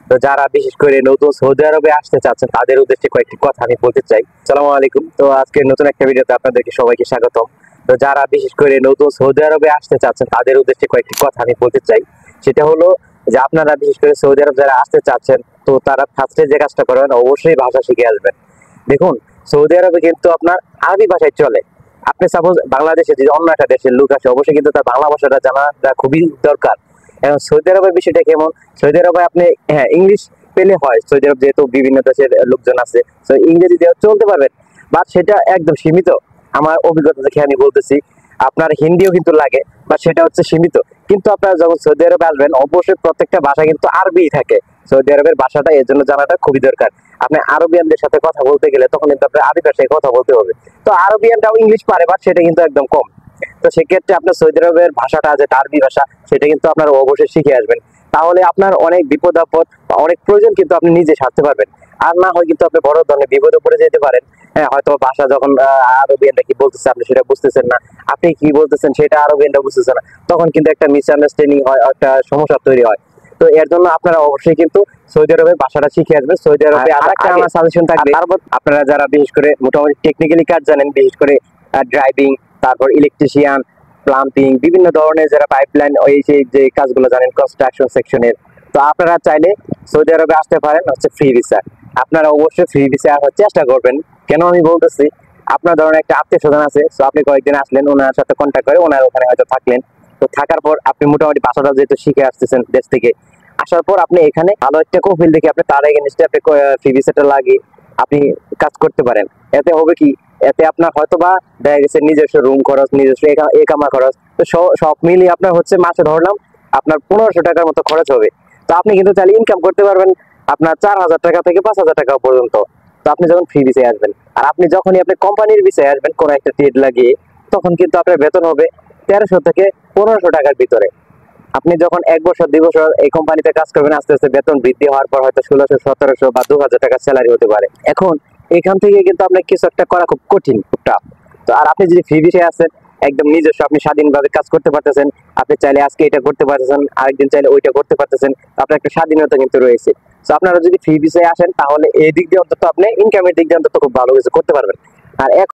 তো যারা বিশেষ করে নতুন সৌদি আরবে আসতে চাচ্ছেন তাদের উদ্দেশ্যে কয়েকটি কথা আমি বলতে চাই। আসসালামু আলাইকুম। তো আজকে নতুন একটা ভিডিওতে আপনাদেরকে সবাইকে স্বাগতম। তো যারা বিশেষ করে নতুন সৌদি আরবে আসতে চাচ্ছেন তাদের উদ্দেশ্যে কয়েকটি কথা আমি বলতে চাই। সেটা হলো যে আপনারা বিশেষ করে সৌদি আরব যারা আসতে চাচ্ছেন, তো তারা ফার্স্টে যে কাজটা করবেন অবশ্যই ভাষা শিখে আসবেন। দেখুন, সৌদি আরবে কিন্তু আপনার আরবি ভাষায় চলে। আপনি সাপোজ বাংলাদেশে যদি অন্য একটা দেশের লোক আসে, অবশ্যই কিন্তু তার বাংলা ভাষাটা জানাটা খুবই দরকার। এখন সৌদি আরবের বিষয়টা কেমন, সৌদি আরবে আপনি হ্যাঁ ইংলিশ পেলে হয়, সৌদি আরব যেহেতু বিভিন্ন দেশের লোকজন আছে, তো ইংরেজি দিয়ে চলতে পারবেন, বাট সেটা একদম সীমিত। আমার অভিজ্ঞতা থেকে আমি বলতেছি, আপনার হিন্দিও কিন্তু লাগে, বাট সেটা হচ্ছে সীমিত। কিন্তু আপনারা যখন সৌদি আরবে আসবেন অবশ্যই প্রত্যেকটা ভাষা কিন্তু আরবি থাকে। সৌদি আরবের ভাষাটা এর জন্য জানাটা খুবই দরকার। আপনি আরবিয়ানদের সাথে কথা বলতে গেলে তখন কিন্তু আপনার আরবি ভাষায় কথা বলতে হবে। তো আরবিয়ানটাও ইংলিশ পারে, বাট সেটা কিন্তু একদম কম। তো সেক্ষেত্রে আপনার সৌদি আরবের ভাষাটা যেটা আরবি ভাষা, সেটা কিন্তু আপনার অবশ্যই শিখে আসবেন। তাহলে আপনার অনেক বিপদ আপদ বা অনেক প্রয়োজন কিন্তু আপনি নিজে সারতে পারবেন। আর না হয় কিন্তু আপনি বড় ধরনের বিপদে পড়ে যেতে পারেন। হ্যাঁ, হয়তো ভাষা যখন আরবিয়ানরা কি বলতেছে আপনি সেটা বুঝতেছেন না, আপনি কি বলতেছেন সেটা আরবিয়ানরা বুঝতেছে না, তখন কিন্তু একটা মিসআন্ডারস্ট্যান্ডিং হয়, একটা সমস্যা তৈরি হয়। তো এর জন্য আপনারা অবশ্যই কিন্তু সৌদি আরবের ভাষাটা শিখে আসবেন। সৌদি আরবে আরেকটা আমার সাজেশন থাকবে, আপনারা যারা বিশেষ করে মোটামুটি টেকনিক্যালি কাজ জানেন, বিশেষ করে ড্রাইভিং, তারপর ইলেকট্রিশিয়ান, প্লাম্বিং, বিভিন্ন ধরনের যারা পাইপলাইন ওই যে কাজগুলো জানেন কনস্ট্রাকশন সেকশনের, তো আপনারা চাইলে সৌদি আরবে আসতে পারেন হচ্ছে ফ্রি ভিসা। আপনারা অবশ্যই ফ্রি ভিসা আসার চেষ্টা করবেন। কেন আমি বলতেছি, আপনার ধরুন একটা আত্মীয় স্বজন আছে, তো আপনি কয়েকদিন আসলেন, ওনার সাথে কন্ট্যাক্ট করে ওনার ওখানে হয়তো থাকলেন। তো থাকার পর আপনি মোটামুটি ভাষাটা যেহেতু শিখে আসতেছেন দেশ থেকে, আসার পর আপনি এখানে ভালো একটা কফিল দেখে আপনি তার এগেনস্টে আপনি ফ্রি ভিসাটা লাগিয়ে আপনি কাজ করতে পারেন। এতে হবে কি, এতে আপনার হয়তো বা দেখা গেছে নিজস্ব রুম খরচ, নিজস্ব একামা খরচ, তো সব মিলিয়ে আপনার হচ্ছে মাসে ধরলাম আপনার 1500 টাকার মতো খরচ হবে। তো আপনি কিন্তু চাইলে ইনকাম করতে পারবেন আপনার 4000 টাকা থেকে 5000 টাকা পর্যন্ত। তো আপনি যখন ফ্রি ভিসায় আসবেন, আর আপনি যখনই আপনি কোম্পানির ভিসায় আসবেন কোন একটা ট্রেড লাগিয়ে, তখন কিন্তু আপনার বেতন হবে 1300 থেকে 1500 টাকার ভিতরে। আপনি যখন 1 বছর 2 বছর এই কোম্পানিতে কাজ করবেন, আস্তে আস্তে বেতন বৃদ্ধি হওয়ার পর হয়তো 1600, 1700 বা 2000 টাকা স্যালারি হতে পারে। এখন এখান থেকে কিন্তু আপনার কিছু একটা করা খুব কঠিন, খুব টাফ। তো আর আপনি যদি ফ্রি ভিসায় আসেন, একদম নিজস্ব আপনি স্বাধীনভাবে কাজ করতে পারতেছেন। আপনি চাইলে আজকে এটা করতে পারতেছেন, আরেকদিন চাইলে ওইটা করতে পারতেছেন। আপনার একটা স্বাধীনতা কিন্তু রয়েছে। তো আপনারা যদি ফ্রি ভিসায় আসেন, তাহলে এই দিক দিয়ে অন্তত আপনি ইনকামের দিক দিয়ে অন্তত খুব ভালো কিছু করতে পারবেন। আর